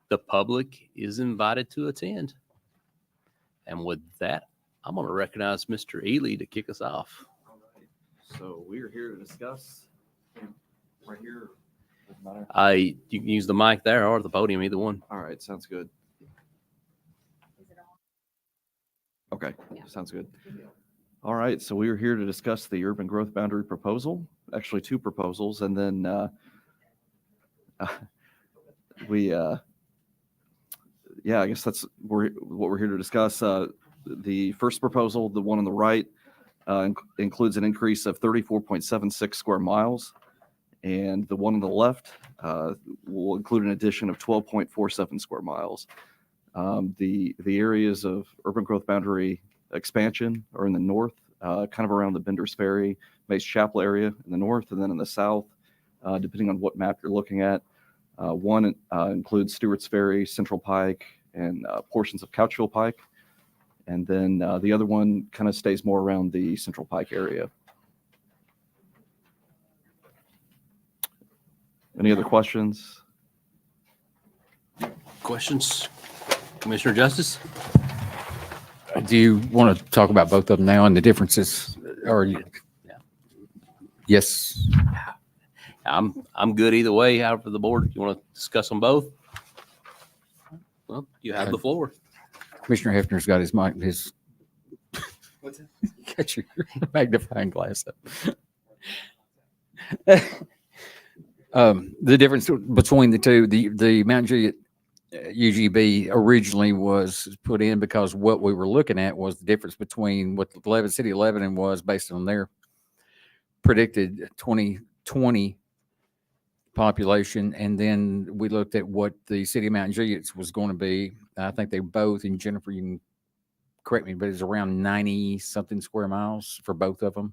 the public is invited to attend. And with that, I'm going to recognize Mr. Ely to kick us off. All right. So we are here to discuss right here. Doesn't matter. You can use the mic there or the podium, either one. All right. Sounds good. Okay. Sounds good. All right. So we are here to discuss the urban growth boundary proposal, actually two proposals. And then I guess that's what we're here to discuss. The first proposal, the one on the right, includes an increase of 34.76 square miles. And the one on the left will include an addition of 12.47 square miles. The areas of urban growth boundary expansion are in the north, kind of around the Bender's Ferry, Mace Chapel area in the north, and then in the south, depending on what map you're looking at. One includes Stewart's Ferry, Central Pike, and portions of Couchville Pike. And then the other one kind of stays more around the Central Pike area. Any other questions? Questions? Commissioner Justice? Do you want to talk about both of them now and the differences? Or yes, I'm good either way. However, the board, you want to discuss them both? Well, you have the floor. Commissioner Hefner's got his mic, What's that? got your magnifying glass up. The difference between the two, the Mount Juliet UGB originally was put in because what we were looking at was the difference between what the city of Lebanon was based on their predicted 2020 population, and then we looked at what the city of Mount Juliet was going to be. I think they both, and Jennifer, you can correct me, but it's around 90 something square miles for both of them.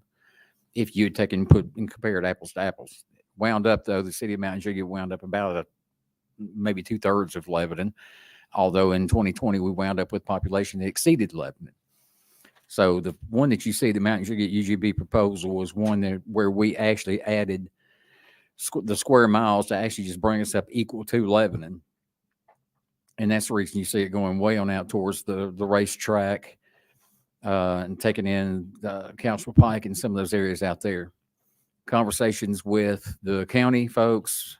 If you had taken put and compared apples to apples, wound up though, the city of Mount Juliet wound up about maybe 2/3 of Lebanon. Although in 2020 we wound up with population that exceeded Lebanon. So the one that you see, the Mount Juliet UGB proposal, was one where we actually added the square miles to actually just bring us up equal to Lebanon. And that's the reason you see it going way on out towards the racetrack and taking in Council Pike and some of those areas out there. Conversations with the county folks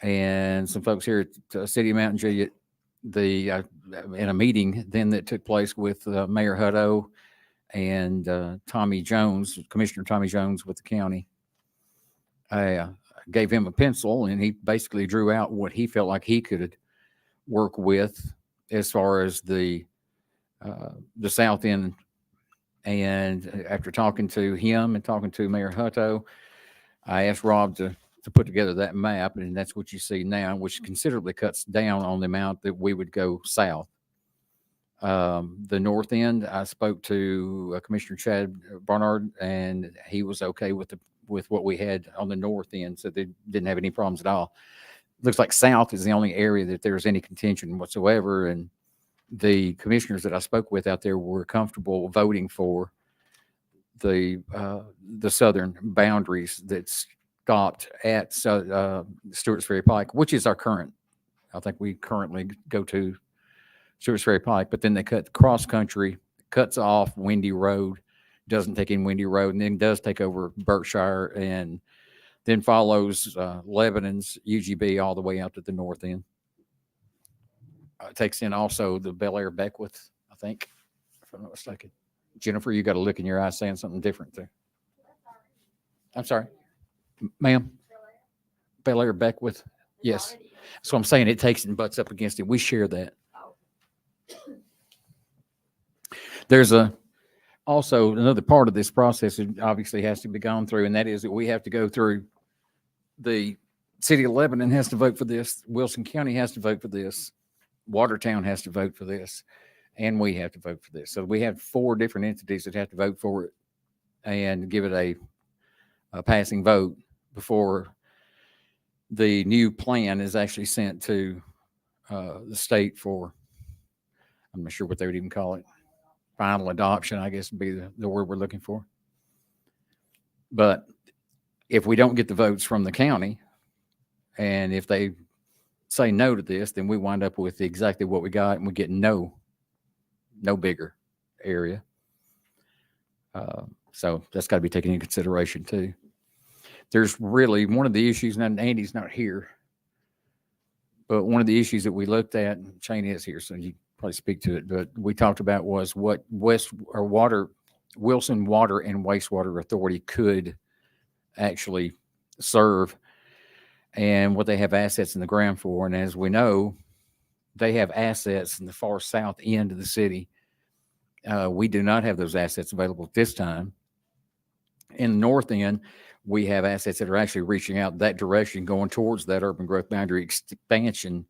and some folks here at the City of Mount Juliet, in a meeting then that took place with Mayor Hutto and Tommy Jones, Commissioner Tommy Jones with the county. I gave him a pencil and he basically drew out what he felt like he could work with as far as the south end. And after talking to him and talking to Mayor Hutto, I asked Rob to put together that map, and that's what you see now, which considerably cuts down on the amount that we would go south. The north end, I spoke to Commissioner Chad Barnard, and he was okay with what we had on the north end, so they didn't have any problems at all. Looks like south is the only area that there's any contention whatsoever, and the commissioners that I spoke with out there were comfortable voting for the southern boundaries that stopped at Stewart's Ferry Pike, which is our current. I think we currently go to Stewart's Ferry Pike, but then they cut cross country, cuts off Windy Road, doesn't take in Windy Road, and then does take over Berkshire, and then follows Lebanon's UGB all the way out to the north end. Takes in also the Bel Air Beckwith, I think, if I'm not mistaken. Jennifer, you got a look in your eye saying something different there. I'm sorry, ma'am. Bel Air Beckwith, yes. So I'm saying it takes and butts up against it. We share that. There's also another part of this process that obviously has to be gone through, and that is that we have to go through. The city of Lebanon has to vote for this. Wilson County has to vote for this. Watertown has to vote for this, and we have to vote for this. So we have 4 different entities that have to vote for it and give it a passing vote before the new plan is actually sent to the state for, I'm not sure what they would even call it, final adoption, I guess would be the word we're looking for. But if we don't get the votes from the county, and if they say no to this, then we wind up with exactly what we got, and we get no bigger area. So that's got to be taken into consideration too. There's really one of the issues, and Andy's not here, but one of the issues that we looked at, and Shane is here, so you probably speak to it, but we talked about was what Wilson Water and Wastewater Authority could actually serve and what they have assets in the ground for. And as we know, they have assets in the far south end of the city. We do not have those assets available at this time. In the north end, we have assets that are actually reaching out that direction, going towards that urban growth boundary expansion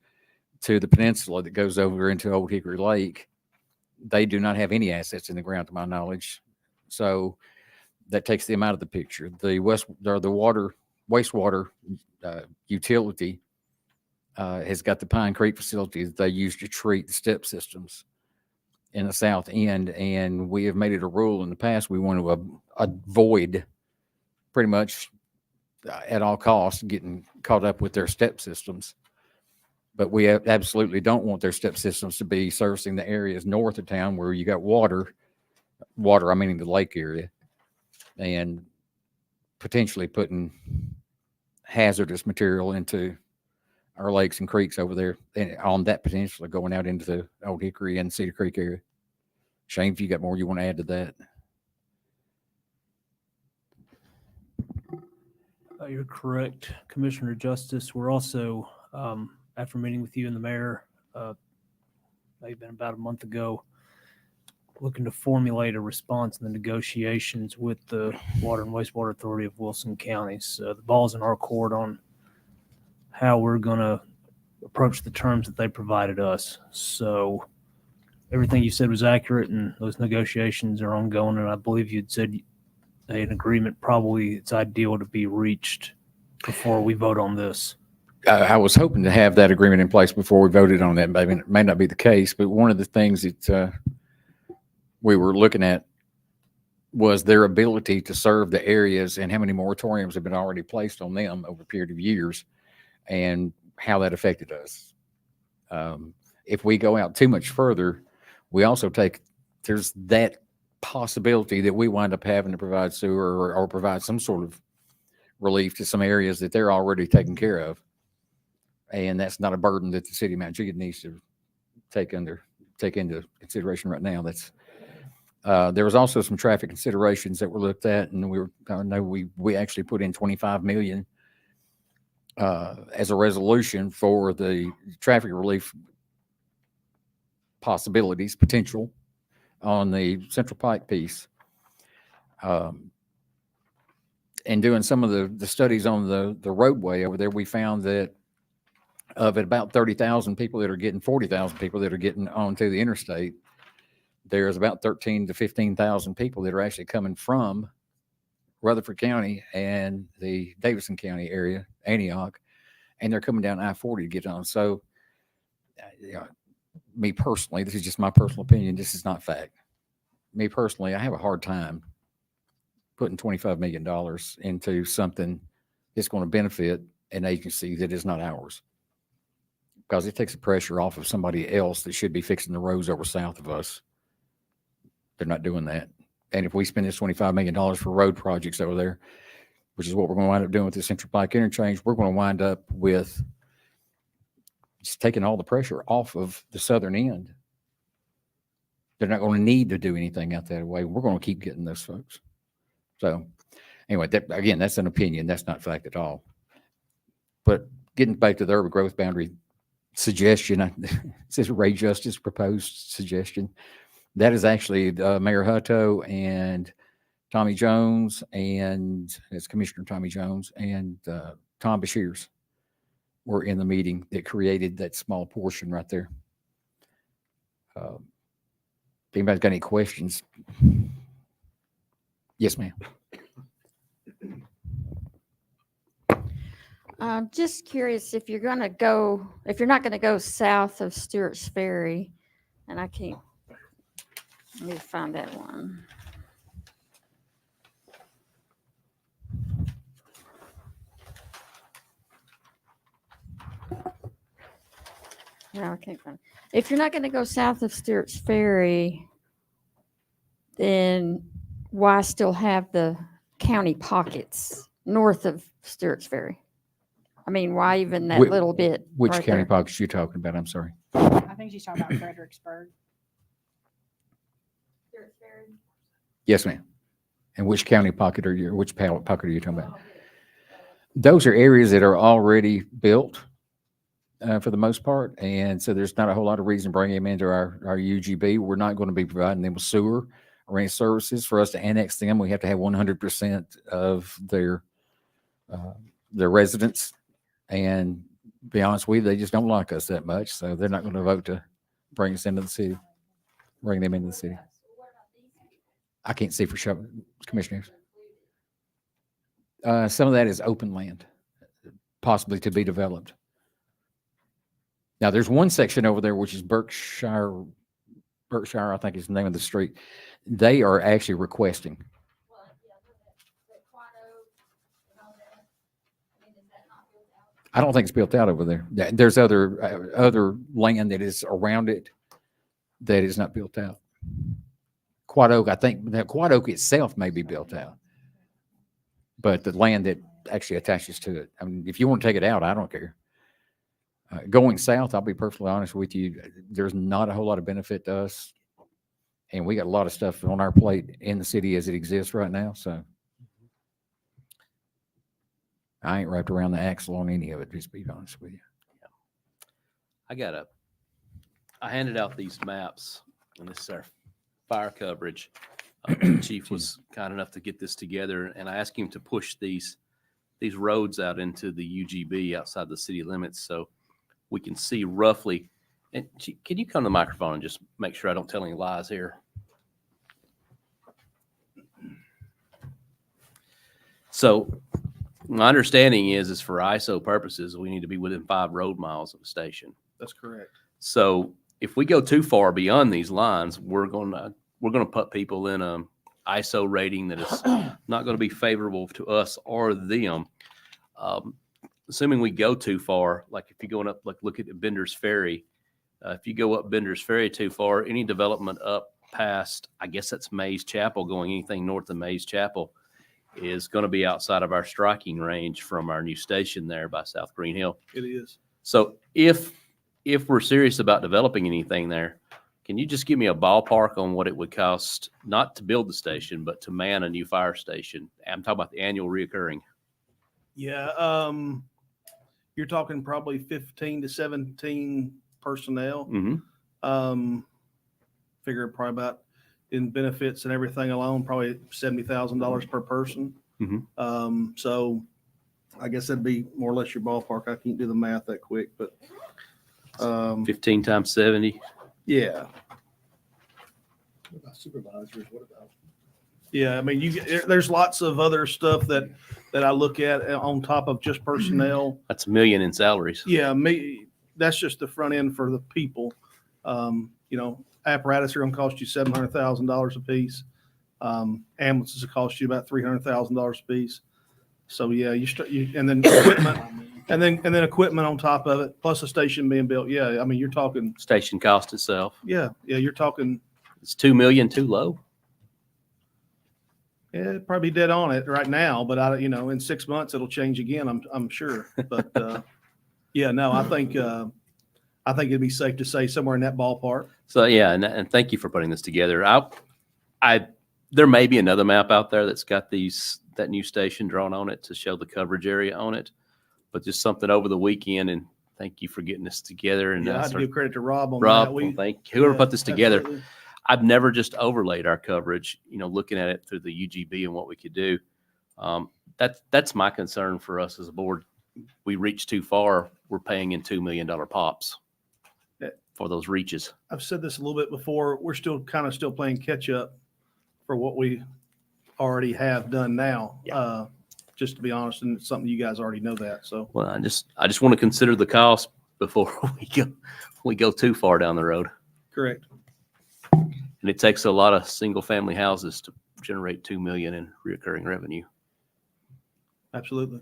to the peninsula that goes over into Old Hickory Lake. They do not have any assets in the ground, to my knowledge. So that takes them out of the picture. The wastewater utility has got the Pine Creek facility that they use to treat the step systems in the south end. And we have made it a rule in the past. We want to avoid pretty much at all costs getting caught up with their step systems. But we absolutely don't want their step systems to be servicing the areas north of town where you got water, I mean the lake area, and potentially putting hazardous material into our lakes and creeks over there and on that peninsula going out into the Old Hickory and Cedar Creek area. Shane, if you got more you want to add to that. You're correct, Commissioner Justice. We're also, after meeting with you and the mayor, maybe been about a month ago, looking to formulate a response in the negotiations with the Water and Wastewater Authority of Wilson Counties. The ball's in our court on how we're going to approach the terms that they provided us. So everything you said was accurate, and those negotiations are ongoing. And I believe you'd said an agreement probably it's ideal to be reached before we vote on this. I was hoping to have that agreement in place before we voted on that. Maybe it may not be the case, but one of the things that we were looking at was their ability to serve the areas and how many moratoriums have been already placed on them over a period of years and how that affected us. If we go out too much further, we also there's that possibility that we wind up having to provide sewer or provide some sort of relief to some areas that they're already taking care of. And that's not a burden that the city of Mount Juliet needs to take into consideration right now. There was also some traffic considerations that were looked at, and we actually put in 25 million as a resolution for the traffic relief potential on the Central Pike piece. And doing some of the studies on the roadway over there, we found that of about 30,000 people that are getting 40,000 people that are getting onto the interstate, there's about 13 to 15,000 people that are actually coming from Rutherford County and the Davidson County area, Antioch, and they're coming down I-40 to get on. So, me personally, this is just my personal opinion. This is not fact. Me personally, I have a hard time putting $25 million into something that's going to benefit an agency that is not ours, because it takes the pressure off of somebody else that should be fixing the roads over south of us. They're not doing that. And if we spend this $25 million for road projects over there, which is what we're going to wind up doing with the Central Pike interchange, we're going to wind up with just taking all the pressure off of the southern end. They're not going to need to do anything out that way. We're going to keep getting those folks. So anyway, that's an opinion. That's not fact at all. But getting back to the urban growth boundary suggestion, it says Ray Justice proposed suggestion. That is actually Mayor Hutto and Tommy Jones, and it's Commissioner Tommy Jones and Tom Bashirs were in the meeting that created that small portion right there. If anybody's got any questions? Yes, ma'am. Just curious if you're not going to go south of Stewart's Ferry, and I can't, let me find that one. No, I can't find. If you're not going to go south of Stewart's Ferry, then why still have the county pockets north of Stewart's Ferry? I mean, why even that Whi- little bit? Which right county there? pockets you talking about? I'm sorry. I think she's talking about Fredericksburg. Yes, ma'am. And which county pocket which pocket are you talking about? Those are areas that are already built for the most part. And so there's not a whole lot of reason bringing them into our UGB. We're not going to be providing them with sewer or any services. For us to annex them, we have to have 100% of their residents. And to be honest with you, they just don't like us that much. So they're not going to vote to bring us into the city, bring them into the city. I can't see for sure, commissioners. Some of that is open land, possibly to be developed. Now, there's one section over there, which is Berkshire, I think is the name of the street. They are actually requesting. I don't think it's built out over there. There's other land that is around it that is not built out. Quad Oak, I think that Quad Oak itself may be built out, but the land that actually attaches to it. I mean, if you want to take it out, I don't care. Going south, I'll be perfectly honest with you, there's not a whole lot of benefit to us. And we got a lot of stuff on our plate in the city as it exists right now. So I ain't wrapped around the axle on any of it, just to be honest with you. I handed out these maps, and this is our fire coverage. The chief was kind enough to get this together, and I asked him to push these roads out into the UGB outside the city limits so we can see roughly. And can you come to the microphone and just make sure I don't tell any lies here? So my understanding is for ISO purposes, we need to be within 5 road miles of a station. That's correct. So if we go too far beyond these lines, we're going to put people in a ISO rating that is not going to be favorable to us or them. Assuming we go too far, like if you're going up, like look at Bender's Ferry, if you go up Bender's Ferry too far, any development up past, I guess that's Mays Chapel, going anything north of Mays Chapel is going to be outside of our striking range from our new station there by South Green Hill. It is. So if we're serious about developing anything there, can you just give me a ballpark on what it would cost, not to build the station, but to man a new fire station? I'm talking about the annual reoccurring. Yeah. You're talking probably 15 to 17 personnel. Mm-hmm. Figure probably about in benefits and everything alone, probably $70,000 per person. Mhm. So I guess that'd be more or less your ballpark. I can't do the math that quick, but 15 times 70. yeah. What about supervisors? What about? Yeah, I mean, there's lots of other stuff that I look at on top of just personnel. That's $1 million in salaries. Yeah, that's just the front end for the people. Apparatus are going to cost you $700,000 a piece. Ambulances will cost you about $300,000 a piece. So yeah, and then equipment, and then equipment on top of it, plus a station being built. Yeah, I mean, you're talking. Station cost itself. Yeah, you're talking. It's $2 million too low. Yeah, it'd probably dead on it right now, but in 6 months it'll change again. I'm sure. But yeah, no, I think it'd be safe to say somewhere in that ballpark. So yeah, and thank you for putting this together. There may be another map out there that's got that new station drawn on it to show the coverage area on it, but just something over the weekend. And thank you for getting this together. And Yeah, I have to give credit to Rob on Rob, that. well, thank whoever Yeah, put this together. absolutely. I've never just overlaid our coverage, looking at it through the UGB and what we could do. That's my concern for us as a board. We reach too far, we're paying in $2 million pops for those reaches. I've said this a little bit before. We're still playing catch up for what we already have done now. Yeah. Just to be honest, and it's something you guys already know that. So Well, I just want to consider the cost before we go too far down the road. correct. And it takes a lot of single family houses to generate $2 million in recurring revenue. Absolutely.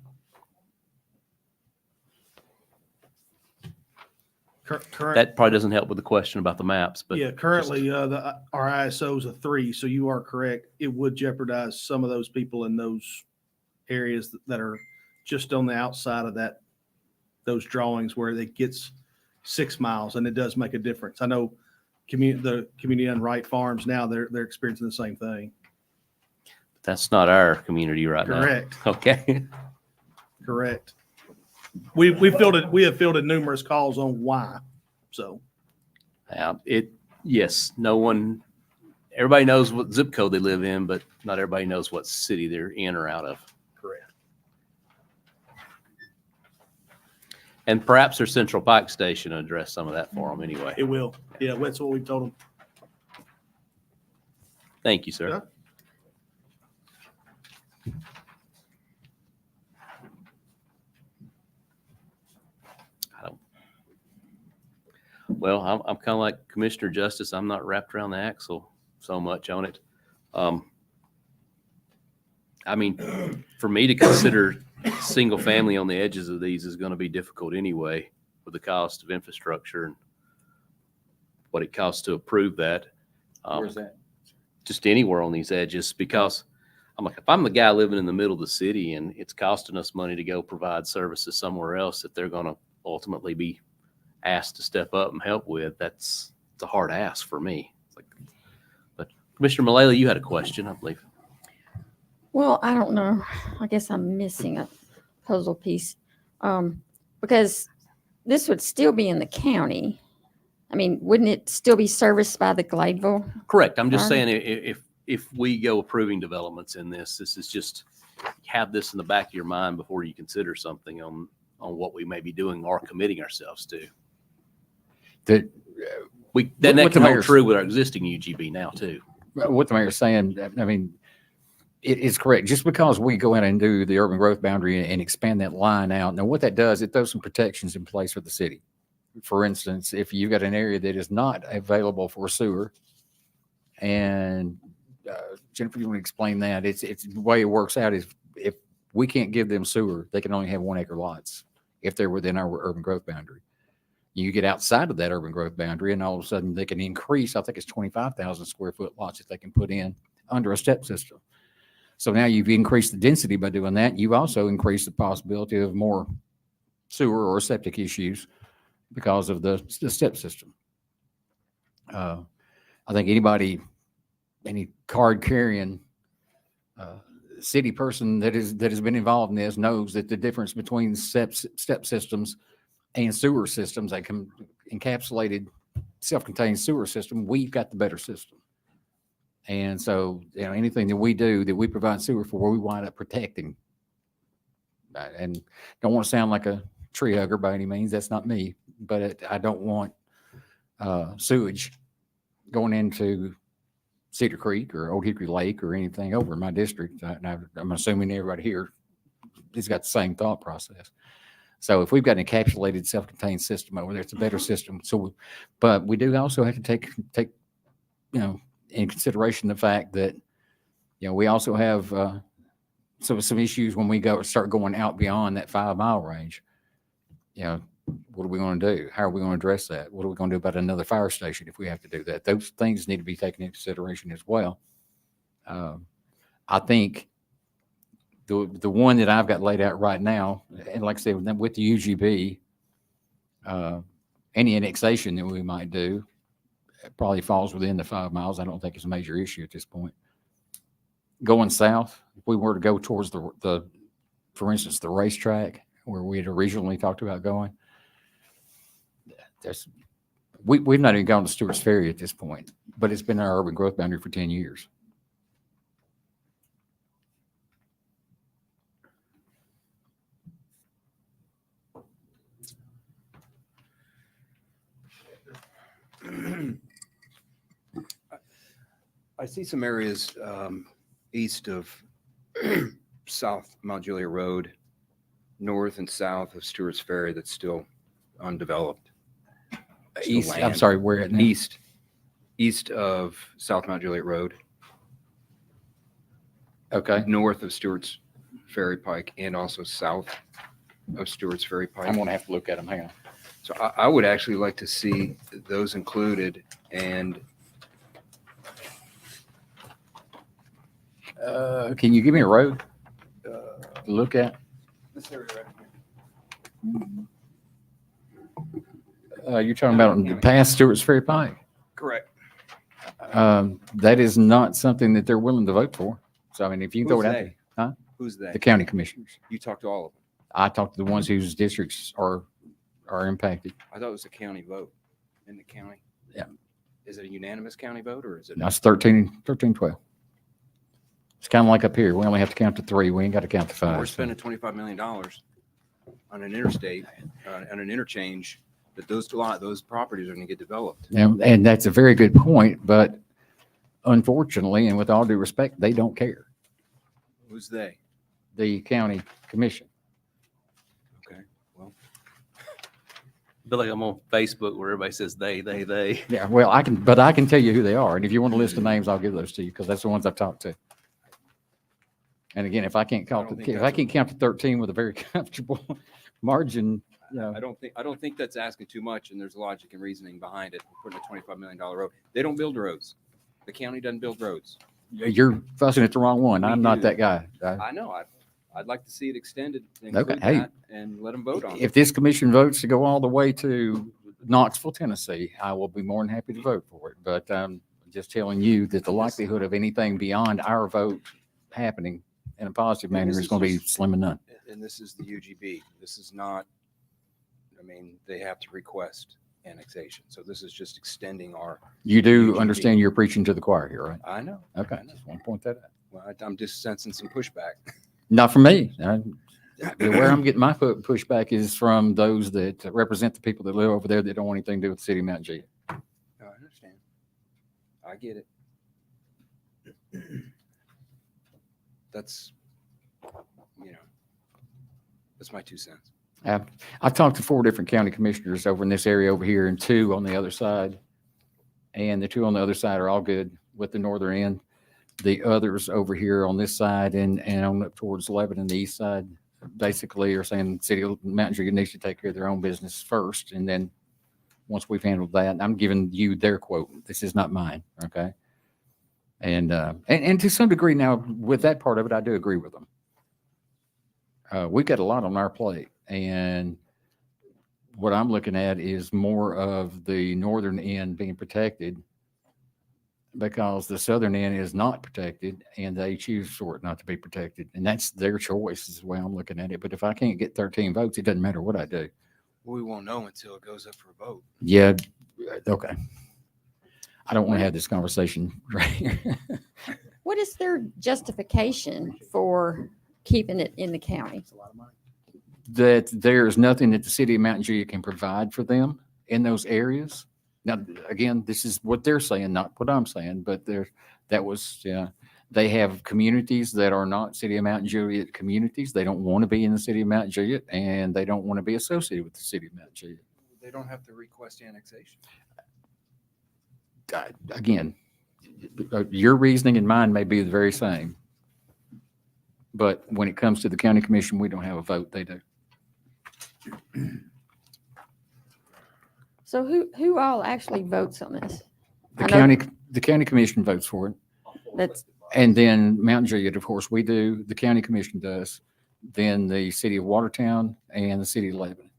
Current, That probably doesn't help with the question about the maps, but yeah, currently, our ISO is a 3, so you are correct. It would jeopardize some of those people in those areas that are just on the outside of those drawings where it gets 6 miles, and it does make a difference. I know the community on Wright Farms now, they're experiencing the same thing. that's not our community right now. Correct, Okay. correct. We have fielded numerous calls on why, so. Yes, everybody knows what zip code they live in, but not everybody knows what city they're in or out of. Correct. And perhaps their Central Pike Station will address some of that for them anyway. It will. Yeah, that's what we told them. Thank you, sir. Yeah. Well, I'm kind of like Commissioner Justice. I'm not wrapped around the axle so much on it. I mean, for me to consider single family on the edges of these is going to be difficult anyway with the cost of infrastructure and what it costs to approve that. Where's that? Just anywhere on these edges, because I'm like, if I'm the guy living in the middle of the city and it's costing us money to go provide services somewhere else that they're going to ultimately be asked to step up and help with, it's a hard ask for me. But Commissioner Mullally, you had a question, I believe. Well, I don't know. I guess I'm missing a puzzle piece. Because this would still be in the county. I mean, wouldn't it still be serviced by the Gladeville? Correct. I'm just Fine. saying if we go approving developments in this is just have this in the back of your mind before you consider something on what we may be doing or committing ourselves to. The, That What the can hold mayor's- true with our existing UGB now too. what the mayor's saying, I mean, it is correct. Just because we go in and do the urban growth boundary and expand that line out, now what that does, it throws some protections in place for the city. For instance, if you've got an area that is not available for sewer, and Jennifer, you want to explain that? It's the way it works out is if we can't give them sewer, they can only have 1 acre lots if they're within our urban growth boundary. You get outside of that urban growth boundary, and all of a sudden they can increase. I think it's 25,000 square foot lots that they can put in under a step system. So now you've increased the density by doing that. You've also increased the possibility of more sewer or septic issues because of the step system. I think any card carrying city person that has been involved in this knows that the difference between step systems and sewer systems, they can encapsulated self-contained sewer system, we've got the better system. And so, anything that we do that we provide sewer for, we wind up protecting. And don't want to sound like a tree hugger by any means. That's not me. But I don't want sewage going into Cedar Creek or Old Hickory Lake or anything over in my district. I'm assuming everybody here has got the same thought process. So if we've got an encapsulated self-contained system over there, it's a better system. So, but we do also have to take in consideration the fact that, we also have some issues when we start going out beyond that 5 mile range. What are we going to do? How are we going to address that? What are we going to do about another fire station if we have to do that? Those things need to be taken into consideration as well. I think the one that I've got laid out right now, and like I said, with the UGB, any annexation that we might do, it probably falls within the 5 miles. I don't think it's a major issue at this point. Going south, if we were to go towards the for instance, the racetrack where we had originally talked about going, we've not even gone to Stewart's Ferry at this point, but it's been our urban growth boundary for 10 years. I see some areas east of South Mount Juliet Road, north and south of Stewart's Ferry that's still undeveloped. Still East, I'm land. sorry, where at now? East of South Mount Juliet Road, Okay. north of Stewart's Ferry Pike, and also south of Stewart's Ferry Pike. I'm going to have to look at them. Hang on. So I would actually like to see those included and Can you give me a road to look at? this area right here. You're talking about the past Stewart's Ferry Pike. Correct. That is not something that they're willing to vote for. So I mean, if you throw Who's it out they? there, huh? Who's they? The county commissioners. You talked to all of them. I talked to the ones whose districts are impacted. I thought it was a county vote in the county. Yeah. Is it a unanimous county vote or is it? That's 13, 12. It's kind of like up here. We only have to count to 3. We ain't got to count to 5. We're spending $25 million on an interstate, on an interchange, that those properties are going to get developed. And that's a very good point, but unfortunately, and with all due respect, they don't care. Who's they? The county commission. Okay, well, Feel like I'm on Facebook where everybody says they. Yeah, well, I can tell you who they are. And if you want a list of names, I'll give those to you because that's the ones I've talked to. And again, if I can't count, don't think if I that's can't count to 13 with a very comfortable margin, you know, I don't think that's asking too much, and there's logic and reasoning behind it. We're putting a $25 million road. They don't build roads. The county doesn't build roads. you're fussing at the wrong one. We I'm not do. that guy. I know. I'd like to see it extended, Okay, include hey. that, and let them vote on it. If this commission votes to go all the way to Knoxville, Tennessee, I will be more than happy to vote for it. But I'm just telling you that the likelihood of anything beyond our vote happening in a positive And manner this is is going to be just- slim and none. And this is the UGB. This is not, I mean, they have to request annexation. So this is just extending our, You do UGB. understand you're preaching to the choir here, right? I know. Okay, I know. just want to point that out. Well, I'm just sensing some pushback. Not from me. Where I'm getting my pushback is from those that represent the people that live over there that don't want anything to do with the city of Mount Juliet. No, I understand. I get it. That's, that's my 2 cents. I talked to 4 different county commissioners over in this area over here and 2 on the other side. And the 2 on the other side are all good with the northern end. The others over here on this side and on up towards Lebanon, the east side, basically are saying the city of Mountain Juliet needs to take care of their own business first. And then once we've handled that, I'm giving you their quote. This is not mine. Okay. And to some degree now with that part of it, I do agree with them. We've got a lot on our plate, and what I'm looking at is more of the northern end being protected because the southern end is not protected and they choose for it not to be protected. And that's their choice is the way I'm looking at it. But if I can't get 13 votes, it doesn't matter what I do. We won't know until it goes up for a vote. Yeah. Okay. I don't want to have this conversation right here. What is their justification for keeping it in the county? It's a lot of money. That there's nothing that the city of Mountain Juliet can provide for them in those areas. Now, again, this is what they're saying, not what I'm saying, but they have communities that are not city of Mountain Juliet communities. They don't want to be in the city of Mountain Juliet, and they don't want to be associated with the city of Mountain Juliet. They don't have to request annexation. Again, your reasoning and mine may be the very same. But when it comes to the county commission, we don't have a vote. They do. So who all actually votes on this? The I know- county commission votes for it. That's, And then Mountain Juliet, of course, we do, the county commission does, then the city of Watertown and the city of Lebanon.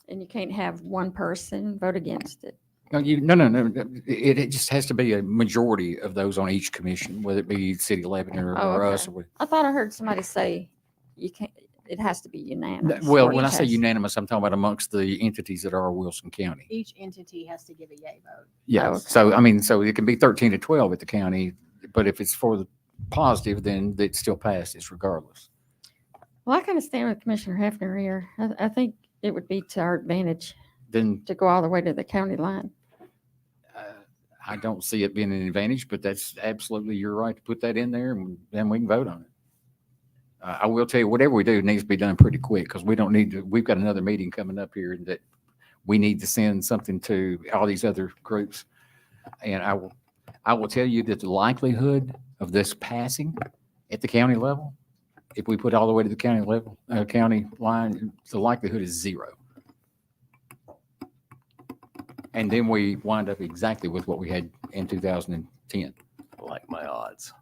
and you can't have one person vote against it. No, no. It just has to be a majority of those on each commission, whether it be city of Lebanon or Oh, okay. us. Or I thought I heard somebody say you can't, it has to be unanimous. well, or when I each say has- unanimous, I'm talking about amongst the entities that are Wilson County. Each entity has to give a yay vote. Yeah. okay. So, I mean, so it can be 13 to 12 at the county, but if it's for the positive, then it still passes regardless. Well, I kind of stand with Commissioner Hefner here. I think it would be to our advantage Then to go all the way to the county line. I don't see it being an advantage, but that's absolutely your right to put that in there and then we can vote on it. I will tell you, whatever we do needs to be done pretty quick because we don't need to, we've got another meeting coming up here that we need to send something to all these other groups. And I will tell you that the likelihood of this passing at the county level if we put it all the way to the county level, county line, the likelihood is 0. And then we wind up exactly with what we had in 2010. I like my odds.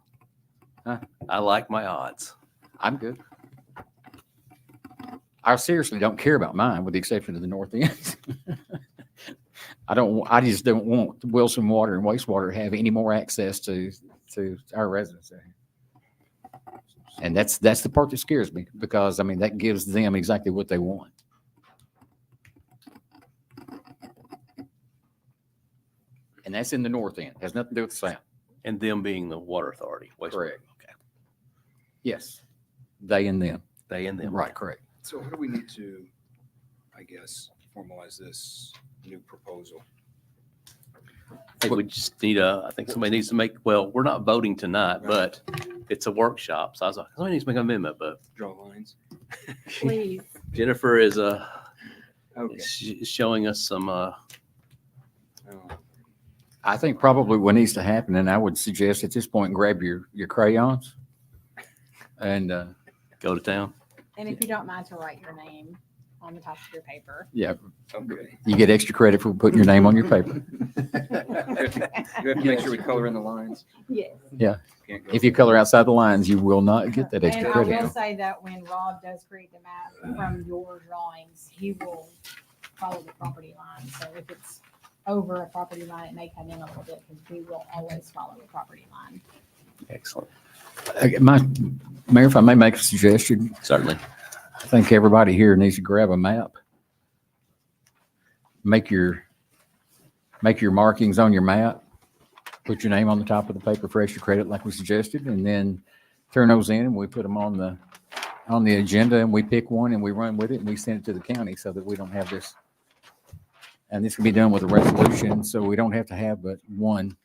Huh? I like my odds. I'm good. I seriously don't care about mine, with the exception of the north end. I just don't want Wilson Water and wastewater to have any more access to our residents there. And that's the part that scares me, because I mean, that gives them exactly what they want. And that's in the north end. Has nothing to do with the south. And them being the water authority. wastewater. Correct. Okay. Yes. They and them. They and them. Right, correct. So how do we need to, I guess, formalize this new proposal? I think we just need I think somebody needs to make, well, we're not voting tonight, but it's a workshop. So I was like, somebody needs to make an amendment, but Draw lines? Please. Jennifer is Okay. showing us some, Oh, I think probably what needs to happen, and I would suggest at this point, grab your crayons and, go to town. And if you don't mind to write your name on the top of your paper. yeah, okay. you get extra credit for putting your name on your paper. You have to make sure we color in the lines. Yes. Can't go- If you color outside the lines, you will not get that And extra I will credit. say that when Rob does create the map from your drawings, he will follow the property line. So if it's over a property line, it may come in a little bit, because we will always follow the property line. Excellent. Mayor, if I may make a suggestion, Certainly. I think everybody here needs to grab a map. Make your markings on your map. Put your name on the top of the paper for extra credit like we suggested, and then turn those in and we put them on the agenda, and we pick one and we run with it and we send it to the county so that we don't have this. And this can be done with a resolution, so we don't have to have but one.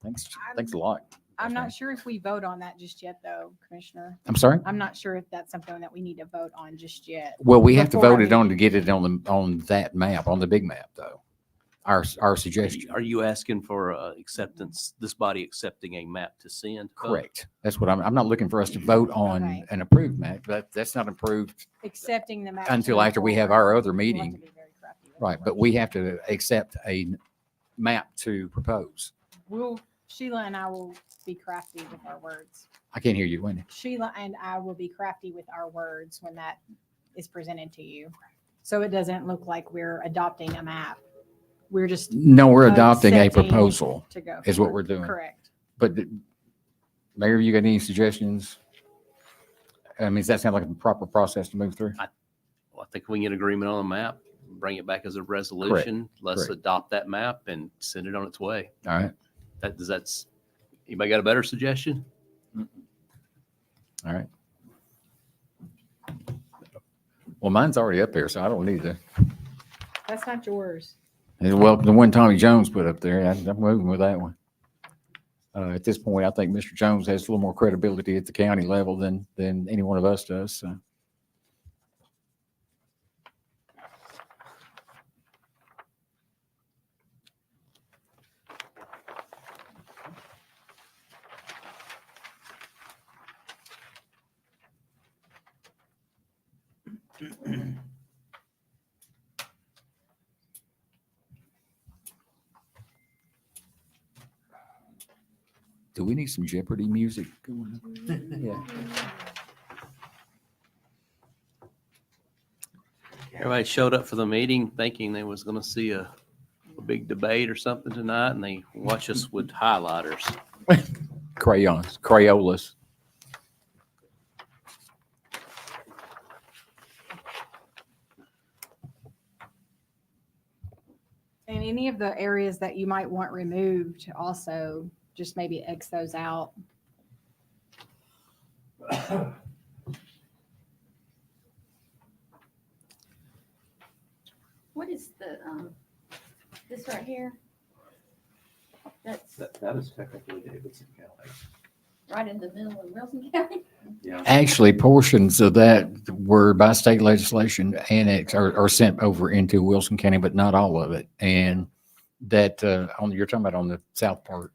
Thanks a lot. I'm not sure if we vote on that just yet, though, Commissioner. I'm sorry? I'm not sure if that's something that we need to vote on just yet. Well, we have to Before vote it I on to get it on that map, on the big map, though. Our suggestion. Are you asking for acceptance, this body accepting a map to send? Correct. That's what I'm not looking for us to vote on Okay. an approved map, but that's not approved. Accepting the map. Until going after we have forward. our other We'll have to meeting. be very crafty with Right, the but we have to accept a map to propose. Sheila and I will be crafty with our words. I can't hear you, Wendy. Sheila and I will be crafty with our words when that is presented to you. So it doesn't look like we're adopting a map. We're just No, we're adopting a accepting proposal to go. is what forward. we're doing. Correct. But Mayor, you got any suggestions? I mean, does that sound like a proper process to move through? Well, I think we can get agreement on a map, bring it back as a resolution. Let's Correct. adopt that map and send it on its way. All right, Anybody got a better suggestion? all right. Well, mine's already up there, so I don't need to. That's not yours. Well, the one Tommy Jones put up there, I'm moving with that one. At this point, I think Mr. Jones has a little more credibility at the county level than any one of us does, so. Do we need some Jeopardy music going on? Yeah. Everybody showed up for the meeting thinking they was going to see a big debate or something tonight, and they watch us with highlighters. Crayons, Crayolas. And any of the areas that you might want removed also, just maybe X those out. What is the, this right here? That's That is technically Davidson County. right in the middle of Wilson County. Yeah. Actually, portions of that were by state legislation annexed or sent over into Wilson County, but not all of it. And that, you're talking about on the south part.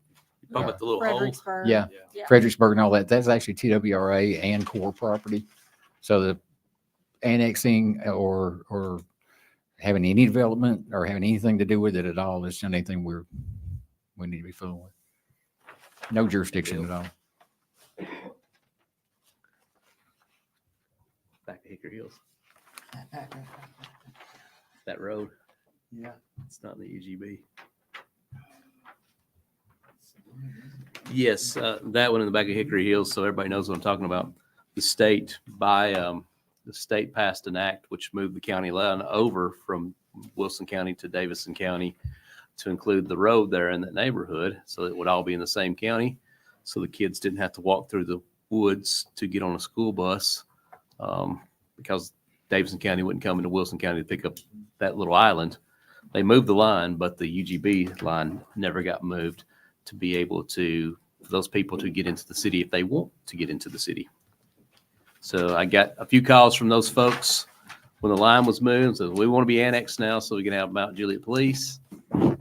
Talking about the little hole. Fredericksburg. Yeah, Yeah. Fredericksburg and all that. That's actually TWRA and core property. So the annexing or having any development or having anything to do with it at all is not anything we need to be fooling with. No jurisdiction at all. Back to Hickory Hills. That road. Yeah. It's not in the UGB. Yes, that one in the back of Hickory Hills, so everybody knows what I'm talking about. The state the state passed an act which moved the county line over from Wilson County to Davison County to include the road there in that neighborhood, so it would all be in the same county. So the kids didn't have to walk through the woods to get on a school bus, because Davison County wouldn't come into Wilson County to pick up that little island. They moved the line, but the UGB line never got moved to be able to, for those people to get into the city if they want to get into the city. So I got a few calls from those folks when the line was moved. So we want to be annexed now so we can have Mount Juliet Police.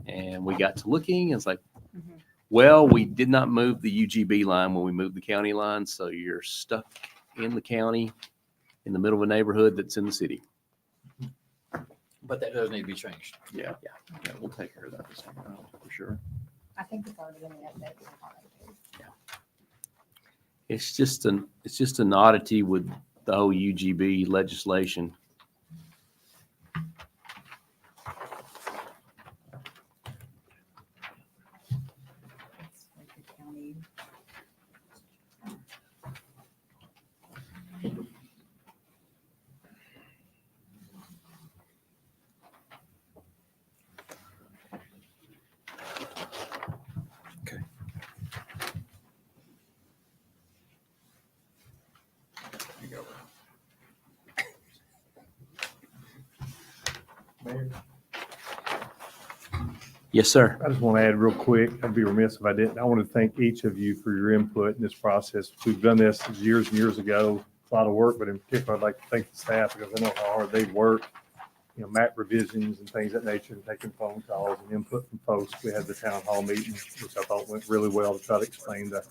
And we got to looking, and it's like, well, we did not move the UGB line when we moved the county line. So you're stuck in the county in the middle of a neighborhood that's in the city. But that does need to be changed. Yeah, we'll take care of that this time around, for sure. I think it's already in the update. It's just an oddity with the whole UGB legislation. Mayor, Yes, sir. I just want to add real quick, I'd be remiss if I didn't. I want to thank each of you for your input in this process. We've done this years and years ago, a lot of work, but in particular, I'd like to thank the staff because I know how hard they work, map revisions and things of that nature, and taking phone calls and input from folks. We had the town hall meeting, which I thought went really well to try to explain the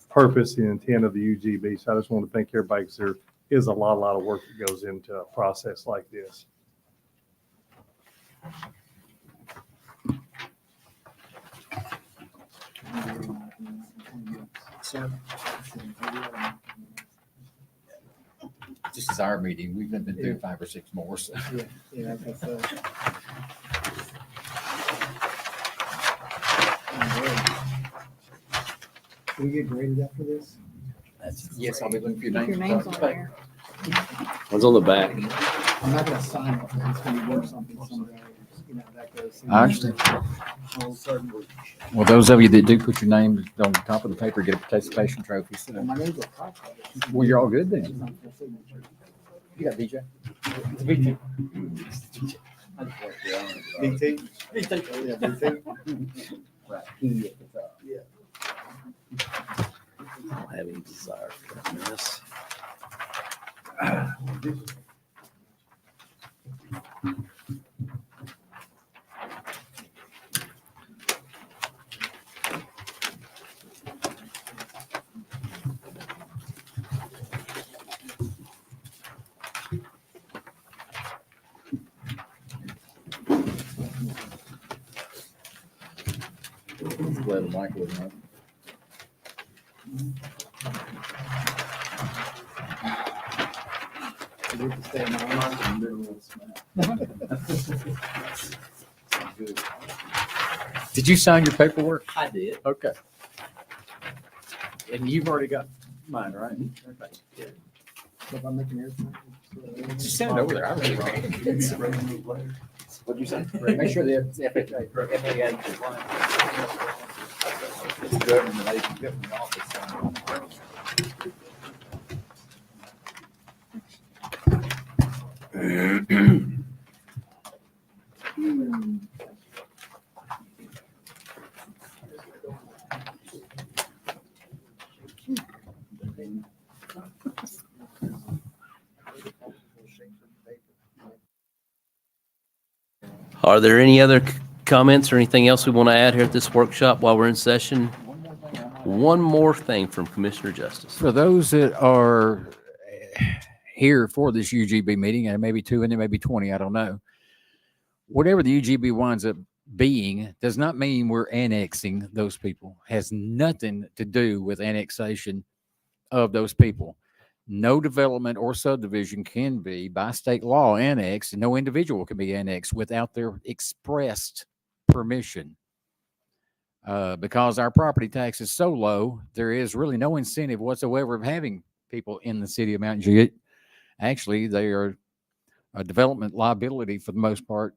purpose and intent of the UGB. So I just want to thank everybody because there is a lot of work that goes into a process like this. This is our meeting. We've been through 5 or 6 more. So. Yeah, that's Can we get graded after this? Yes, I'll be looking for your If your name's on there. One's on the back. I'm not gonna sign it, it's gonna be worth something someday, that goes. I understand. Well, those of you that do put your name on the top of the paper get a participation trophy. So. My name's on top of it. Well, you're all good then. It's not for signature. You got DJ. It's BT. BT? Yeah, BT. I don't have any desire for this. Glad the mic wasn't on. Did you sign your paperwork? I did. Okay. And you've already got mine, right? If I'm making everything. Just send it over there. I really What'd you say? Make sure the FAA compliant. It's government, they can get from the office. Are there any other comments or anything else we want to add here at this workshop while we're in session? one more thing from Commissioner Justice. For those that are here for this UGB meeting, and maybe two, and there may be 20, I don't know. Whatever the UGB winds up being does not mean we're annexing those people. Has nothing to do with annexation of those people. No development or subdivision can be by state law annexed, and no individual can be annexed without their expressed permission. Because our property tax is so low, there is really no incentive whatsoever of having people in the city of Mount Juliet. Actually, they are a development liability for the most part,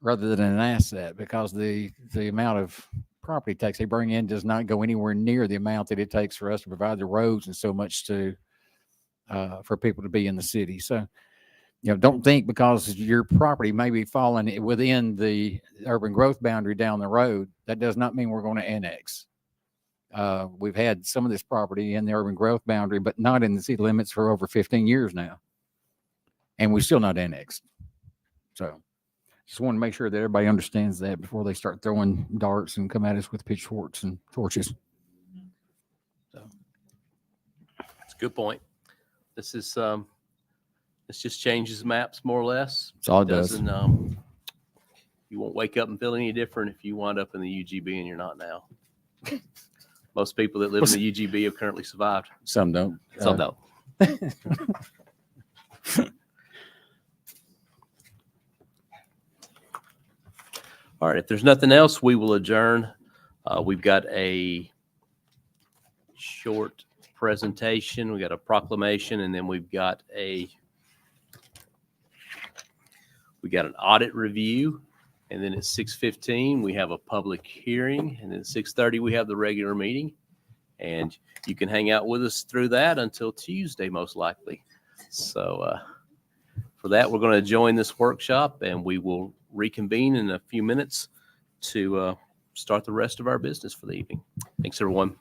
rather than an asset, because the amount of property tax they bring in does not go anywhere near the amount that it takes for us to provide the roads and so much to for people to be in the city. So, don't think because your property may be falling within the urban growth boundary down the road, that does not mean we're going to annex. We've had some of this property in the urban growth boundary, but not in the city limits for over 15 years now. And we're still not annexed. So just want to make sure that everybody understands that before they start throwing darts and come at us with pitchforks and torches. It's a good point. This is, this just changes maps more or less. That's all it does. Doesn't, you won't wake up and feel any different if you wind up in the UGB and you're not now. Most people that live in the UGB have currently survived. Some don't. Some don't. All right, if there's nothing else, we will adjourn. We've got a short presentation, we got a proclamation, and then we got an audit review. And then at 6:15, we have a public hearing. And then at 6:30, we have the regular meeting. And you can hang out with us through that until Tuesday, most likely. So for that, we're going to join this workshop, and we will reconvene in a few minutes to start the rest of our business for the evening. Thanks, everyone.